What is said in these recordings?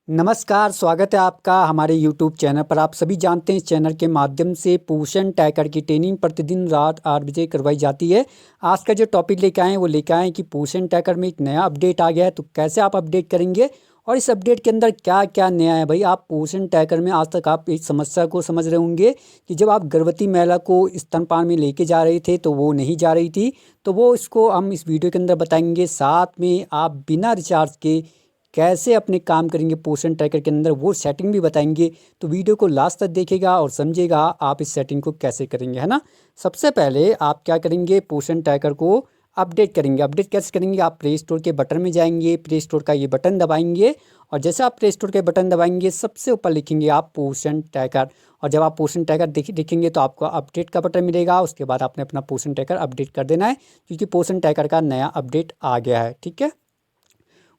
नमस्कार, स्वागत है आपका हमारे यूट्यूब चैनल पर। आप सभी जानते हैं इस चैनल के माध्यम से पोषण ट्रैकर की ट्रेनिंग प्रतिदिन रात 8 बजे करवाई जाती है। आज का जो टॉपिक लेके आए हैं वो लेके आए हैं कि पोषण ट्रैकर में एक नया अपडेट आ गया है, तो कैसे आप अपडेट करेंगे और इस अपडेट के अंदर क्या क्या नया है। भाई, आप पोषण ट्रैकर में आज तक आप इस समस्या को समझ रहे होंगे कि जब आप गर्भवती महिला को स्तनपान में लेके जा रहे थे तो वो नहीं जा रही थी, तो वो इसको हम इस वीडियो के अंदर बताएंगे। साथ में आप बिना रिचार्ज के कैसे अपने काम करेंगे पोषण ट्रैकर के अंदर, वो सेटिंग भी बताएंगे। तो वीडियो को लास्ट तक देखिएगा और समझिएगा आप इस सेटिंग को कैसे करेंगे, है ना। सबसे पहले आप क्या करेंगे, पोषण ट्रैकर को अपडेट करेंगे। अपडेट कैसे करेंगे, आप प्ले स्टोर के बटन में जाएंगे, प्ले स्टोर का ये बटन दबाएंगे और जैसे आप प्ले स्टोर के बटन दबाएंगे सबसे ऊपर लिखेंगे आप पोषण ट्रैकर। और जब आप पोषण ट्रैकर लिखेंगे तो आपको अपडेट का बटन मिलेगा। उसके बाद आपने अपना पोषण ट्रैकर अपडेट कर देना है, क्योंकि पोषण ट्रैकर का नया अपडेट आ गया है। ठीक है।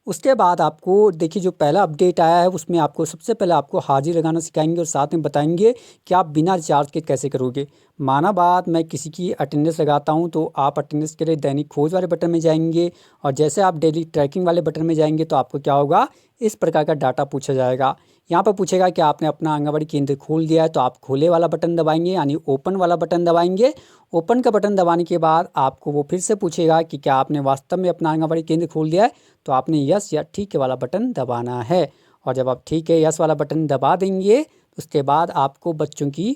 उसके बाद आपको देखिए, जो पहला अपडेट आया है उसमें आपको सबसे पहले आपको हाजिरी लगाना सिखाएंगे और साथ में बताएंगे कि आप बिना रिचार्ज के कैसे करोगे। माना बात, मैं किसी की अटेंडेंस लगाता हूं तो आप अटेंडेंस के लिए दैनिक खोज वाले बटन में जाएंगे और जैसे आप डेली ट्रैकिंग वाले बटन में जाएंगे तो आपको क्या होगा, इस प्रकार का डाटा पूछा जाएगा। यहाँ पर पूछेगा कि आपने अपना आंगनबाड़ी केंद्र खोल दिया है, तो आप खोले वाला बटन दबाएंगे, यानी ओपन वाला बटन दबाएंगे। ओपन का बटन दबाने के बाद आपको वो फिर से पूछेगा कि क्या आपने वास्तव में अपना आंगनबाड़ी केंद्र खोल दिया है, तो आपने यस या ठीक है वाला बटन दबाना है। और जब आप ठीक है यस वाला बटन दबा देंगे उसके बाद आपको बच्चों की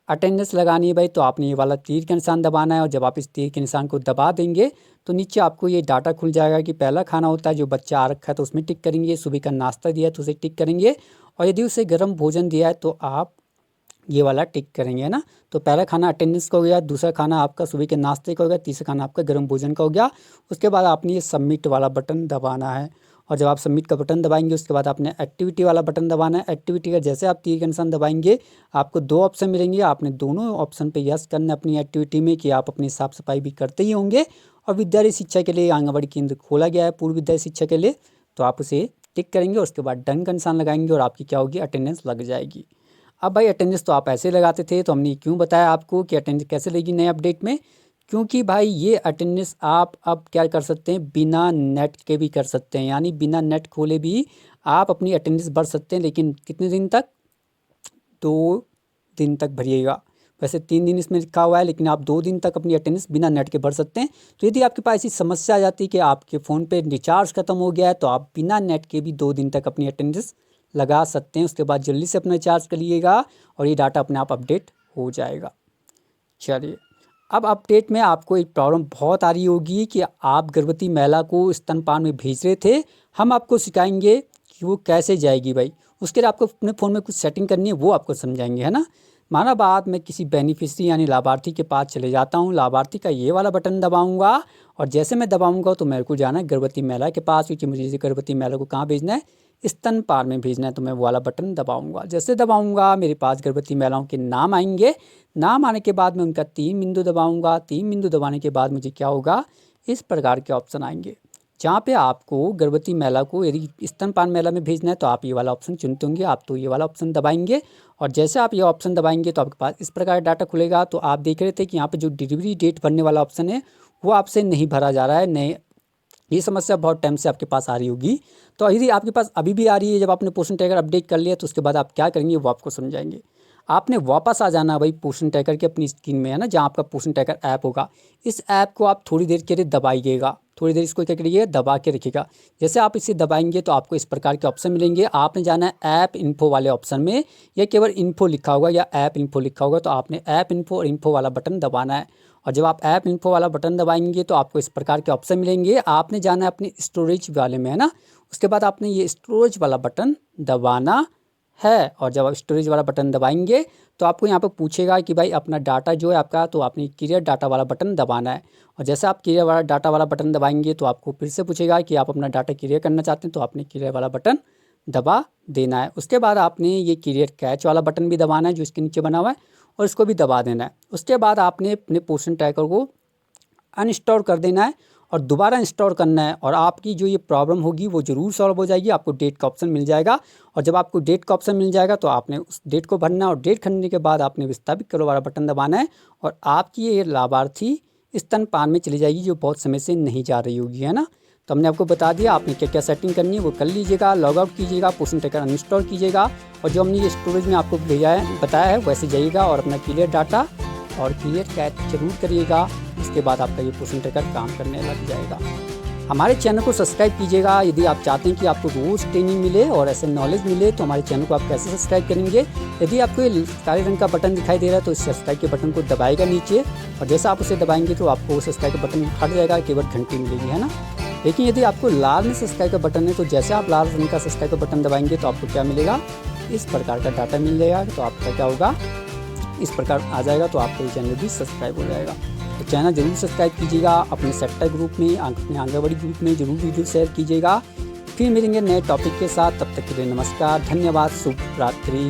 अटेंडेंस लगानी है। भाई, तो आपने ये वाला तीर का निशान दबाना है और जब आप इस तीर के निशान को दबा देंगे तो नीचे आपको ये डाटा खुल जाएगा कि पहला खाना होता है जो बच्चा आ रखा है तो उसमें टिक करेंगे, सुबह का नाश्ता दिया है तो उसे टिक करेंगे और यदि उसे गर्म भोजन दिया है तो आप ये वाला टिक करेंगे, है ना। तो पहला खाना अटेंडेंस का हो गया, दूसरा खाना आपका सुबह के नाश्ते का हो गया, तीसरा खाना आपका गर्म भोजन का हो गया। उसके बाद आपने ये सबमिट वाला बटन दबाना है और जब आप सबमिट का बटन दबाएंगे उसके बाद आपने एक्टिविटी वाला बटन दबाना है। एक्टिविटी का जैसे आप तीर के निशान दबाएंगे आपको दो ऑप्शन मिलेंगे, आपने दोनों ऑप्शन पे यस करना अपनी एक्टिविटी में कि आप अपनी साफ सफाई भी करते ही होंगे। और विद्यालय शिक्षा के लिए आंगनबाड़ी केंद्र खोला गया है पूर्व विद्यालय शिक्षा के लिए, तो आप उसे टिक करेंगे और उसके बाद डन का निशान लगाएंगे और आपकी क्या होगी, अटेंडेंस लग जाएगी। अब भाई, अटेंडेंस तो आप ऐसे लगाते थे, तो हमने क्यों बताया आपको कि अटेंडेंस कैसे लेगी नए अपडेट में, क्योंकि भाई ये अटेंडेंस आप अब क्या कर सकते हैं, बिना नेट के भी कर सकते हैं, यानी बिना नेट खोले भी आप अपनी अटेंडेंस भर सकते हैं। लेकिन कितने दिन तक, 2 दिन तक भरिएगा। वैसे 3 दिन इसमें लिखा हुआ है, लेकिन आप 2 दिन तक अपनी अटेंडेंस बिना नेट के भर सकते हैं। तो यदि आपके पास ऐसी समस्या आ जाती है कि आपके फ़ोन पे रिचार्ज खत्म हो गया है तो आप बिना नेट के भी 2 दिन तक अपनी अटेंडेंस लगा सकते हैं। उसके बाद जल्दी से अपना रिचार्ज करिएगा और ये डाटा अपने आप अपडेट हो जाएगा। चलिए, अब अपडेट में आपको एक प्रॉब्लम बहुत आ रही होगी कि आप गर्भवती महिला को स्तनपान में भेज रहे थे, हम आपको सिखाएंगे कि वो कैसे जाएगी। भाई, उसके लिए आपको अपने फ़ोन में कुछ सेटिंग करनी है, वो आपको समझाएंगे, है ना। माना बात, मैं किसी बेनिफिशियरी यानी लाभार्थी के पास चले जाता हूँ, लाभार्थी का ये वाला बटन दबाऊंगा और जैसे मैं दबाऊंगा तो मेरे को जाना है गर्भवती महिला के पास, क्योंकि मुझे इसे गर्भवती महिला को कहाँ भेजना है, स्तनपान में भेजना है। तो मैं वो वाला बटन दबाऊंगा, जैसे दबाऊंगा मेरे पास गर्भवती महिलाओं के नाम आएंगे। नाम आने के बाद मैं उनका 3 बिंदु दबाऊंगा, 3 बिंदु दबाने के बाद मुझे क्या होगा, इस प्रकार के ऑप्शन आएंगे जहाँ पे आपको गर्भवती महिला को यदि स्तनपान महिला में भेजना है तो आप ये वाला ऑप्शन चुनते होंगे, आप तो ये वाला ऑप्शन दबाएंगे और जैसे आप ये ऑप्शन दबाएंगे तो आपके पास इस प्रकार डाटा खुलेगा। तो आप देख रहे थे कि यहाँ पे जो डिलीवरी डेट भरने वाला ऑप्शन है वो आपसे नहीं भरा जा रहा है। नए, ये समस्या बहुत टाइम से आपके पास आ रही होगी। तो यदि आपके पास अभी भी आ रही है, जब आपने पोषण ट्रैकर अपडेट कर लिया तो उसके बाद आप क्या करेंगे वो आपको समझाएंगे। आपने वापस आ जाना भाई पोषण ट्रैकर की अपनी स्क्रीन में, है ना, जहाँ आपका पोषण ट्रैकर ऐप होगा। इस ऐप को आप थोड़ी देर के लिए दबाइएगा, थोड़ी देर इसको क्या करिए, दबा के रखिएगा। जैसे आप इसे दबाएंगे तो आपको इस प्रकार के ऑप्शन मिलेंगे। आपने जाना है ऐप इन्फो वाले ऑप्शन में, या केवल इन्फो लिखा होगा या ऐप इन्फो लिखा होगा, तो आपने ऐप इन्फो और इन्फो वाला बटन दबाना है। और जब आप ऐप इन्फो वाला बटन दबाएंगे तो आपको इस प्रकार के ऑप्शन मिलेंगे। आपने जाना है अपने स्टोरेज वाले में, है ना। उसके बाद आपने ये स्टोरेज वाला बटन दबाना है और जब आप स्टोरेज वाला बटन दबाएंगे तो आपको यहाँ पर पूछेगा कि भाई अपना डाटा जो है आपका, तो आपने क्लियर डाटा वाला बटन दबाना है। और जैसे आप क्लियर वाला डाटा वाला बटन दबाएंगे तो आपको फिर से पूछेगा कि आप अपना डाटा क्लियर करना चाहते हैं, तो आपने क्लियर वाला बटन दबा देना है। उसके बाद आपने ये क्लियर कैच वाला बटन भी दबाना है जो इसके नीचे बना हुआ है, और इसको भी दबा देना है। उसके बाद आपने अपने पोषण ट्रैकर को अनइंस्टॉल कर देना है और दोबारा इंस्टॉल करना है, और आपकी जो ये प्रॉब्लम होगी वो ज़रूर सॉल्व हो जाएगी। आपको डेट का ऑप्शन मिल जाएगा और जब आपको डेट का ऑप्शन मिल जाएगा तो आपने उस डेट को भरना है और डेट भरने के बाद आपने विस्थापित करो वाला बटन दबाना है और आपकी ये लाभार्थी स्तनपान में चली जाएगी जो बहुत समय से नहीं जा रही होगी, है ना। तो हमने आपको बता दिया आपने क्या क्या सेटिंग करनी है वो कर लीजिएगा। लॉग आउट कीजिएगा, पोर्शन ट्रैकर अनइंस्टॉल कीजिएगा और जो हमने ये स्टोरेज में आपको बताया है वैसे जाइएगा और अपना क्लियर डाटा और क्लियर कैच जरूर करिएगा। इसके बाद आपका ये पोर्शन ट्रैकर काम करने लग जाएगा। हमारे चैनल को सब्सक्राइब कीजिएगा। यदि आप चाहते हैं कि आपको रोज़ ट्रेनिंग मिले और ऐसे नॉलेज मिले तो हमारे चैनल को आप कैसे सब्सक्राइब करेंगे। यदि आपको ये काले रंग का बटन दिखाई दे रहा है तो इस सब्सक्राइब के बटन को दबाएगा नीचे और जैसा आप उसे दबाएंगे तो आपको सब्सक्राइब का बटन हट जाएगा, केवल घंटी मिलेगी, है ना। लेकिन यदि आपको लाल में सब्सक्राइब का बटन है तो जैसे आप लाल रंग का सब्सक्राइब का बटन दबाएंगे तो आपको क्या मिलेगा, इस प्रकार का डाटा मिल जाएगा। तो आपका क्या होगा, इस प्रकार आ जाएगा तो आपका ये चैनल भी सब्सक्राइब हो जाएगा। तो चैनल जरूर सब्सक्राइब कीजिएगा, अपने सेक्टर ग्रुप में, अपने आंगनबाड़ी ग्रुप में जरूर वीडियो शेयर कीजिएगा। फिर मिलेंगे नए टॉपिक के साथ, तब तक के लिए नमस्कार, धन्यवाद, शुभ रात्रि।